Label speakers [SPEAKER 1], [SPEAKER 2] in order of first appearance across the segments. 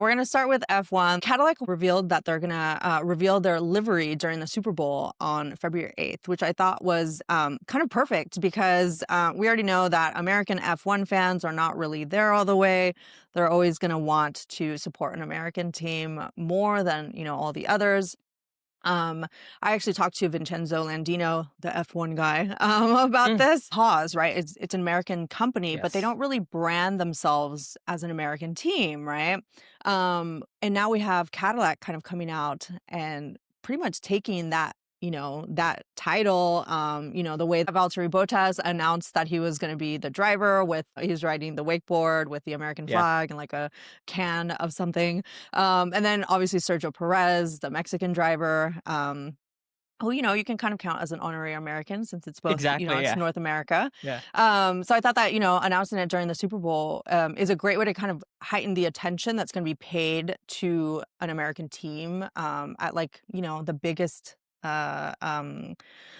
[SPEAKER 1] We're going to start with F1. Cadillac revealed that they're going to reveal their livery during the Super Bowl on February 8th, which I thought was kind of perfect because we already know that American F1 fans are not really there all the way. They're always going to want to support an American team more than, all the others. Um, I actually talked to Vincenzo Landino, the F1 guy, about
[SPEAKER 2] Mm,
[SPEAKER 1] this. Haas, right? It's an American company, but they
[SPEAKER 2] yes.
[SPEAKER 1] don't really brand themselves as an American team, right? And now we have Cadillac kind of coming out and pretty much taking that title. The way that Valtteri Bottas announced that he was going to be the driver with he's riding the wakeboard with the American
[SPEAKER 2] Yeah.
[SPEAKER 1] flag and like a can of something. And then obviously Sergio Perez, the Mexican driver, who, you can kind of count as an honorary American since it's both,
[SPEAKER 2] Exactly.
[SPEAKER 1] it's
[SPEAKER 2] Yeah.
[SPEAKER 1] North America.
[SPEAKER 2] Yeah.
[SPEAKER 1] So I thought that, announcing it during the Super Bowl is a great way to kind of heighten the attention that's going to be paid to an American team at like, uh, um,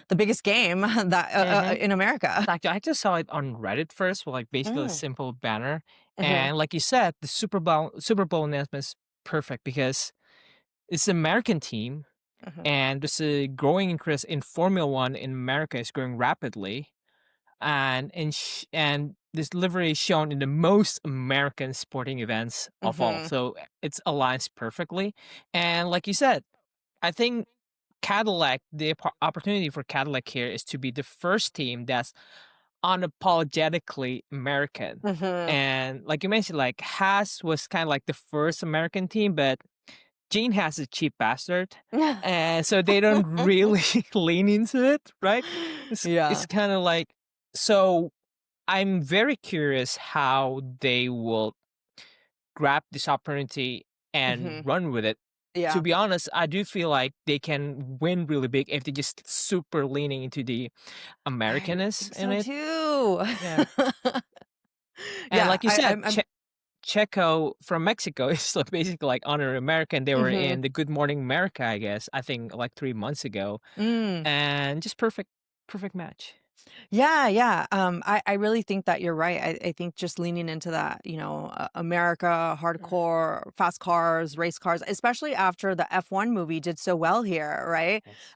[SPEAKER 1] the biggest game that
[SPEAKER 2] Mm-hmm.
[SPEAKER 1] in America.
[SPEAKER 2] Actually, I just saw it on Reddit first, with like basically a
[SPEAKER 1] Mm.
[SPEAKER 2] simple banner,
[SPEAKER 1] Mhm.
[SPEAKER 2] and like you said, the Super Bowl announcement is perfect because it's an American team,
[SPEAKER 1] Mhm.
[SPEAKER 2] and there's a growing interest in Formula One in America is growing rapidly, and this livery is shown in the most American sporting events of all,
[SPEAKER 1] Mhm.
[SPEAKER 2] so it aligns perfectly. And like you said, I think Cadillac, the opportunity for Cadillac here is to be the first team that's unapologetically American.
[SPEAKER 1] Mhm.
[SPEAKER 2] And like you mentioned, like Haas was kind of like the first American team, but Gene Haas is a cheap bastard. And so they don't really lean into it, right? It's
[SPEAKER 1] Yeah.
[SPEAKER 2] kind of like, so I'm very curious how they will grab this opportunity and
[SPEAKER 1] Mhm.
[SPEAKER 2] run with it. To
[SPEAKER 1] Yeah.
[SPEAKER 2] be honest, I do feel like they can win really big if they just super leaning into the
[SPEAKER 1] I
[SPEAKER 2] Americanness
[SPEAKER 1] think
[SPEAKER 2] in
[SPEAKER 1] so
[SPEAKER 2] it.
[SPEAKER 1] too.
[SPEAKER 2] Yeah. And
[SPEAKER 1] Yeah,
[SPEAKER 2] like you said,
[SPEAKER 1] I'm
[SPEAKER 2] Checo from Mexico is like basically like honorary American. They were
[SPEAKER 1] mhm.
[SPEAKER 2] in the Good Morning America, I guess, I think like 3 months ago.
[SPEAKER 1] Mm.
[SPEAKER 2] And just perfect match.
[SPEAKER 1] Yeah, yeah. I really think that you're right. I think just leaning into that, America, hardcore, fast cars, race cars, especially after the F1 movie did so well here, right?
[SPEAKER 2] Yes.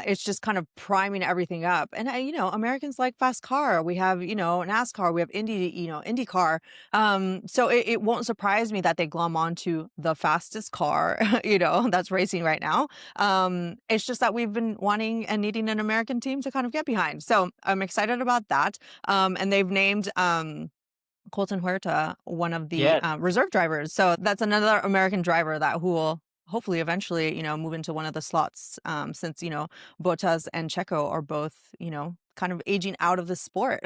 [SPEAKER 1] It's just kind of priming everything up. And Americans like fast car. We have, NASCAR, we have IndyCar. So it won't surprise me that they glom onto the fastest car, that's racing right now. It's just that we've been wanting and needing an American team to kind of get behind. So I'm excited about that. And they've named Colton Huerta one of the
[SPEAKER 2] Yeah.
[SPEAKER 1] reserve drivers. So that's another American driver that who will hopefully eventually, move into one of the slots since, Bottas and Checo are both, kind of aging out of the sport.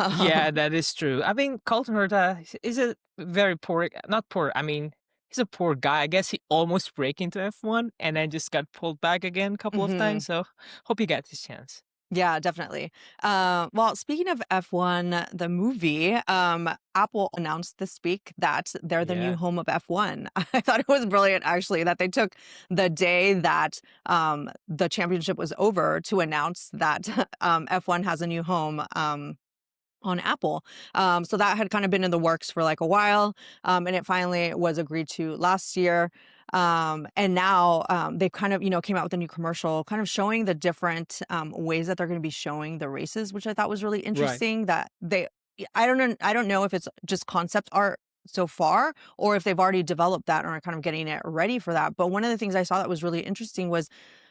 [SPEAKER 2] Yeah,
[SPEAKER 1] um,
[SPEAKER 2] that is true. I mean, Colton Herta is a very poor, not poor. I mean, he's a poor guy. I guess he almost break into F1 and then just got pulled back again a couple of
[SPEAKER 1] mhm.
[SPEAKER 2] times. So hope he gets his chance.
[SPEAKER 1] Yeah, definitely. Well, speaking of F1, the movie, Apple announced this week that they're the new
[SPEAKER 2] Yeah.
[SPEAKER 1] home of F1. I thought it was brilliant, actually, that they took the day that the championship was over to announce that F1 has a new home. On Apple. So that had kind of been in the works for like a while. And it finally was agreed to last year. And now they kind of, came out with a new commercial kind of showing the different ways that they're going to be showing the races, which I thought was really
[SPEAKER 2] Right.
[SPEAKER 1] interesting that I don't know if it's just concept art so far or if they've already developed that and are kind of getting it ready for that. But one of the things I saw that was really interesting was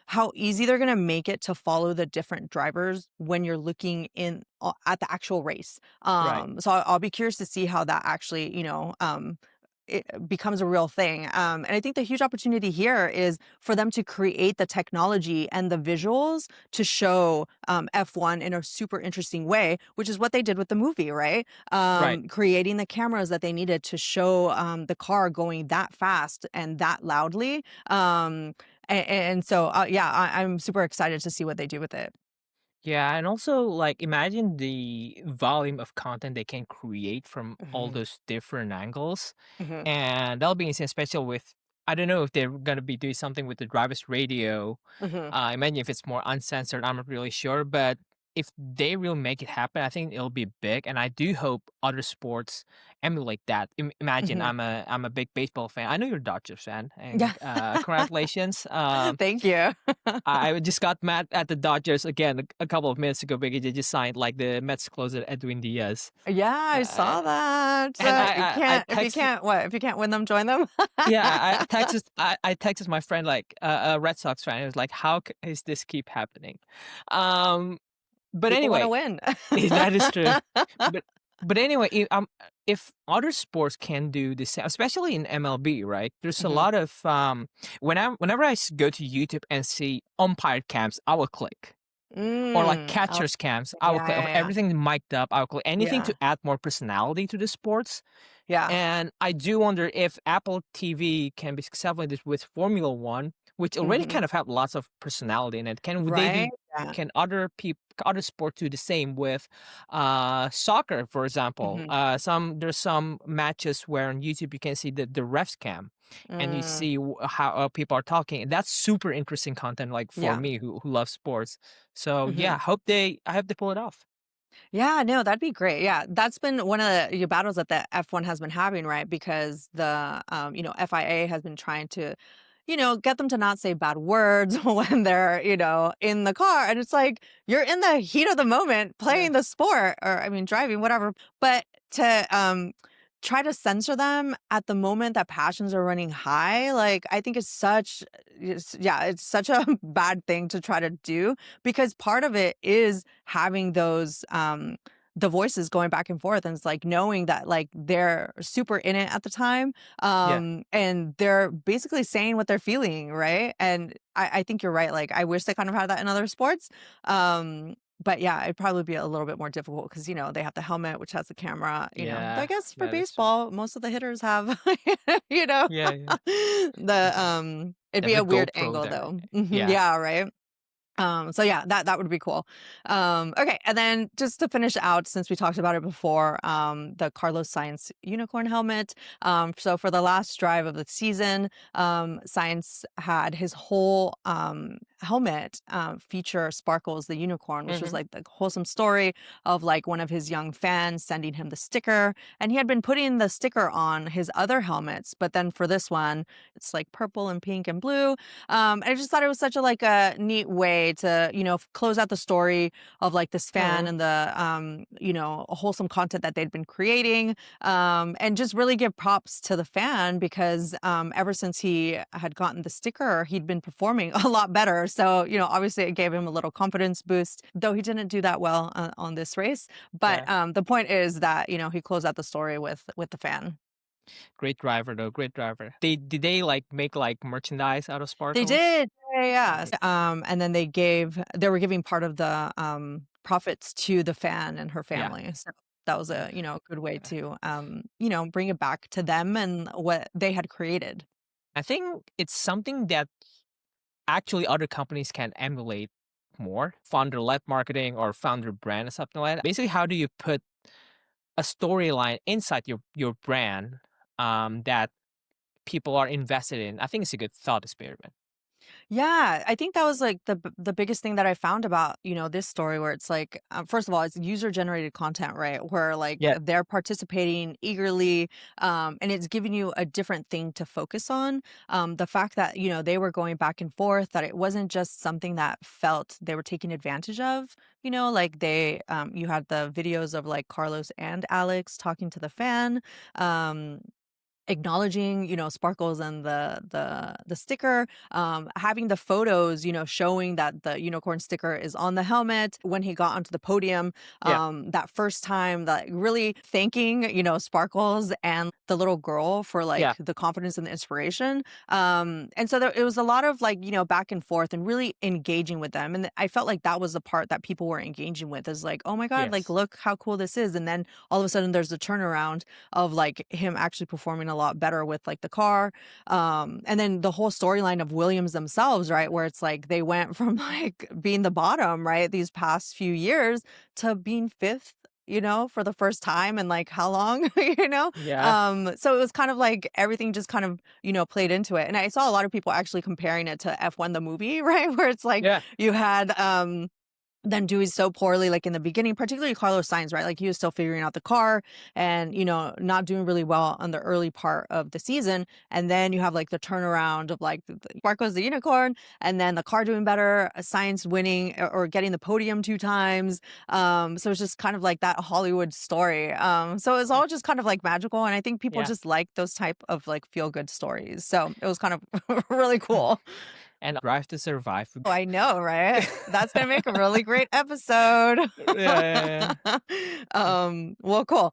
[SPEAKER 1] how easy they're going to make it to follow the different drivers when you're looking in at the actual race.
[SPEAKER 2] Right.
[SPEAKER 1] So I'll be curious to see how that actually, it becomes a real thing. And I think the huge opportunity here is for them to create the technology and the visuals to show F1 in a super interesting way, which is what they did with the movie, right?
[SPEAKER 2] Right.
[SPEAKER 1] Creating the cameras that they needed to show the car going that fast and that loudly. And so, yeah, I'm super excited to see what they do with it.
[SPEAKER 2] Yeah, and also like imagine the volume of content they can create from all
[SPEAKER 1] Mhm,
[SPEAKER 2] those different angles.
[SPEAKER 1] mhm,
[SPEAKER 2] And that'll be insane, especially with, I don't know if they're gonna be doing something with the driver's radio.
[SPEAKER 1] mhm,
[SPEAKER 2] Imagine if it's more uncensored, I'm not really sure. But if they really make it happen, I think it'll be big, and I do hope other sports emulate that. Imagine
[SPEAKER 1] Mhm.
[SPEAKER 2] I'm a big baseball fan. I know you're a Dodgers fan,
[SPEAKER 1] Yeah.
[SPEAKER 2] and congratulations.
[SPEAKER 1] Thank you.
[SPEAKER 2] I just got mad at the Dodgers again a couple of minutes ago because they just signed like the Mets closer Edwin Diaz,
[SPEAKER 1] Yeah, I
[SPEAKER 2] uh,
[SPEAKER 1] saw that.
[SPEAKER 2] and
[SPEAKER 1] You
[SPEAKER 2] I
[SPEAKER 1] can't if you
[SPEAKER 2] texted.
[SPEAKER 1] can't what? If you can't win them, join them?
[SPEAKER 2] Yeah, I texted my friend like a Red Sox fan. It was like, how is this keep happening? Um, but
[SPEAKER 1] People wanna
[SPEAKER 2] anyway,
[SPEAKER 1] win.
[SPEAKER 2] that is true. But anyway, if other sports can do the same, especially in MLB, right? There's a
[SPEAKER 1] Mhm.
[SPEAKER 2] lot of whenever go to YouTube and see umpire cams, I will click. Or like
[SPEAKER 1] Oh,
[SPEAKER 2] catchers cams, I will
[SPEAKER 1] yeah,
[SPEAKER 2] click. Of
[SPEAKER 1] yeah, yeah.
[SPEAKER 2] everything mic'd up, I will click. Anything
[SPEAKER 1] Yeah.
[SPEAKER 2] to add more personality to the sports.
[SPEAKER 1] Yeah.
[SPEAKER 2] And I do wonder if Apple TV can be successful with Formula One, which already
[SPEAKER 1] Mhm.
[SPEAKER 2] kind of have lots of personality in it. Can would they
[SPEAKER 1] Right?
[SPEAKER 2] do?
[SPEAKER 1] Yeah.
[SPEAKER 2] Can other sports do the same with soccer, for example?
[SPEAKER 1] Mhm.
[SPEAKER 2] There's some matches where on YouTube you can see the refs cam, and you
[SPEAKER 1] Mm.
[SPEAKER 2] see how people are talking. And that's super interesting content, like for
[SPEAKER 1] Yeah.
[SPEAKER 2] me who loves sports. So yeah,
[SPEAKER 1] Mhm.
[SPEAKER 2] I hope they pull it off.
[SPEAKER 1] Yeah, no, that'd be great. Yeah, that's been one of the your battles that the F1 has been having, right? Because the FIA has been trying to, get them to not say bad words when they're, in the car. And it's like you're in the heat of the moment
[SPEAKER 2] Yeah.
[SPEAKER 1] playing the sport or I mean driving, whatever. But to try to censor them at the moment that passions are running high, like I think it's such a bad thing to try to do because part of it is having those the voices going back and forth and it's like knowing that like they're super in it at the time
[SPEAKER 2] Yeah.
[SPEAKER 1] and they're basically saying what they're feeling, right? And I think you're right, like I wish they kind of had that in other sports. But yeah, it'd probably be a little bit more difficult because they have the helmet which has the camera. I
[SPEAKER 2] Yeah.
[SPEAKER 1] guess for
[SPEAKER 2] That is true.
[SPEAKER 1] baseball most of the hitters have you know
[SPEAKER 2] Yeah. Yeah.
[SPEAKER 1] the
[SPEAKER 2] The,
[SPEAKER 1] it'd be
[SPEAKER 2] the
[SPEAKER 1] a weird
[SPEAKER 2] GoPro
[SPEAKER 1] angle
[SPEAKER 2] there.
[SPEAKER 1] though.
[SPEAKER 2] Yeah.
[SPEAKER 1] Yeah, right. So yeah, that would be cool. Okay, and then just to finish out, since we talked about it before, the Carlos Sainz unicorn helmet. So for the last drive of the season, Sainz had his whole helmet feature Sparkles the unicorn, which was
[SPEAKER 2] Hmm.
[SPEAKER 1] like the wholesome story of like one of his young fans sending him the sticker, and he had been putting the sticker on his other helmets, but then for this one, it's like purple and pink and blue. I just thought it was such a neat way to, close out the story of like this fan
[SPEAKER 2] Hmm.
[SPEAKER 1] and the, wholesome content that they'd been creating. And just really give props to the fan because ever since he had gotten the sticker, he'd been performing a lot better. So, obviously it gave him a little confidence boost, though he didn't do that well on this race. But
[SPEAKER 2] Yeah.
[SPEAKER 1] the point is that, he closed out the story with the fan.
[SPEAKER 2] Great driver though. Great driver. Did they like make like merchandise out of
[SPEAKER 1] They
[SPEAKER 2] sparkles?
[SPEAKER 1] did. Yeah, yeah,
[SPEAKER 2] Nice.
[SPEAKER 1] yeah. And then they were giving part of the, profits to the fan and her
[SPEAKER 2] Yeah.
[SPEAKER 1] family. So that was
[SPEAKER 2] Yeah.
[SPEAKER 1] a good way
[SPEAKER 2] Yeah.
[SPEAKER 1] to, bring it back to them and what they had created.
[SPEAKER 2] I think it's something that actually other companies can emulate more. Founder-led marketing or founder brand or something like that. Basically, how do you put a storyline inside your brand that people are invested in? I think it's a good thought experiment.
[SPEAKER 1] Yeah, I think that was like the biggest thing that I found about, this story where it's like first of all, it's user generated content, right? Where like
[SPEAKER 2] Yeah.
[SPEAKER 1] they're participating eagerly and it's giving you a different thing to focus on. The fact that, they were going back and forth, that it wasn't just something that felt they were taking advantage of, like they you had the videos of like Carlos and Alex talking to the fan. Um acknowledging Sparkles and the sticker, having the photos showing that the unicorn sticker is on the helmet when he got onto the podium,
[SPEAKER 2] Yeah.
[SPEAKER 1] that first time, that really thanking Sparkles and the little girl for like
[SPEAKER 2] Yeah.
[SPEAKER 1] the confidence and the inspiration. And so it was a lot of like back and forth and really engaging with them, and I felt like that was the part that people were engaging with, is like, oh my god, like
[SPEAKER 2] Yes.
[SPEAKER 1] look how cool this is. And then all of a sudden there's a turnaround of like him actually performing a lot better with like the car. And then the whole storyline of Williams themselves, right? Where it's like they went from like being the bottom, right, these past few years to being fifth, for the first time and like how long,
[SPEAKER 2] Yeah.
[SPEAKER 1] so it was kind of like everything just kind of, played into it. And I saw a lot of people actually comparing it to F1 the movie, right? Where it's like
[SPEAKER 2] Yeah.
[SPEAKER 1] you had then doing so poorly, like in the beginning, particularly Carlos Sainz, right? Like he was still figuring out the car and, not doing really well on the early part of the season. And then you have like the turnaround of like Marco's the unicorn, and then the car doing better, Sainz winning or getting the podium 2 times. So it's just kind of like that Hollywood story. So it's all just kind of like magical. And I think people
[SPEAKER 2] Yeah.
[SPEAKER 1] just like those type of like feel good stories. So it was kind of really cool.
[SPEAKER 2] And Drive to Survive would
[SPEAKER 1] Oh, I know, right? That's gonna make a really great episode.
[SPEAKER 2] yeah, yeah, yeah.
[SPEAKER 1] Well, cool.